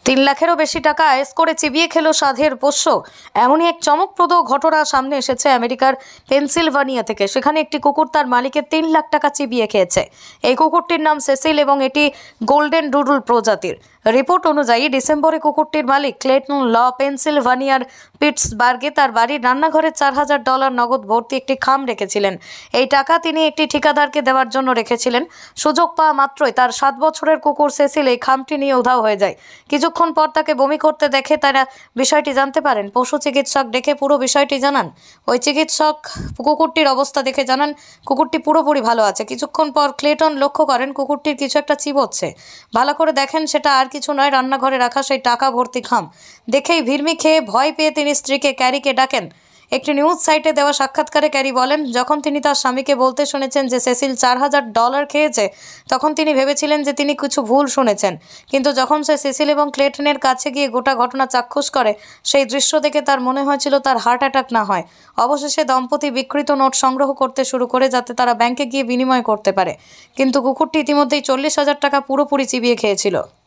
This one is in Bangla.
3 লাখেরও বেশি টাকা আয়েস করে চিবিয়ে খেলো সাধের পোষ্য। এমনই এক চমকপ্রদ ঘটনা সামনে এসেছে আমেরিকার পেনসিলভানিয়া থেকে। সেখানে একটি কুকুর তার মালিকের 3 লাখ টাকা চিবিয়ে খেয়েছে। এই কুকুরটির নাম সেসিল এবং এটি গোল্ডেন ডুডল প্রজাতির। রিপোর্ট অনুযায়ী ডিসেম্বরে কুকুরটির মালিক ক্লেটন ল পেনসিলভানিয়ার পিটসবার্গে তার বাড়ির রান্নাঘরে $4,000 নগদ ভর্তি একটি খাম রেখেছিলেন। এই টাকা তিনি একটি ঠিকাদারকে দেওয়ার জন্য রেখেছিলেন। সুযোগ পাওয়া মাত্রই তার 7 বছরের কুকুর সেসিল এই খামটি নিয়ে উধাও হয়ে যায়। কিছুক্ষণ পর তাকে বমি করতে দেখে তারা বিষয়টি জানতে পারেন। পশু চিকিৎসক ডেকে পুরো বিষয়টি জানান। ওই চিকিৎসক কুকুরটির অবস্থা দেখে জানান কুকুরটি পুরোপুরি ভালো আছে। কিছুক্ষণ পর ক্লেটন লক্ষ্য করেন কুকুরটির কিছু একটা চিবোচ্ছে। ভালো করে দেখেন সেটা আর কিছু নয়, রান্নাঘরে রাখা সেই টাকা ভর্তি খাম। দেখেই ভিড়মি খেয়ে ভয় পেয়ে তিনি স্ত্রীকে ক্যারিকে ডাকেন। একটি নিউজ সাইটে দেওয়া সাক্ষাৎকারে ক্যারি বলেন, যখন তিনি তার স্বামীকে বলতে শুনেছেন যে সেসিল $4,000 খেয়েছে, তখন তিনি ভেবেছিলেন যে তিনি কিছু ভুল শুনেছেন। কিন্তু যখন সে সেসিল এবং ক্লেটনের কাছে গিয়ে গোটা ঘটনা চাক্ষুষ করে, সেই দৃশ্য দেখে তার মনে হয়েছিল তার হার্ট অ্যাটাক না হয়। অবশেষে দম্পতি বিকৃত নোট সংগ্রহ করতে শুরু করে যাতে তারা ব্যাংকে গিয়ে বিনিময় করতে পারে। কিন্তু কুকুরটি ইতিমধ্যেই $40,000 পুরোপুরি চিবিয়ে খেয়েছিল।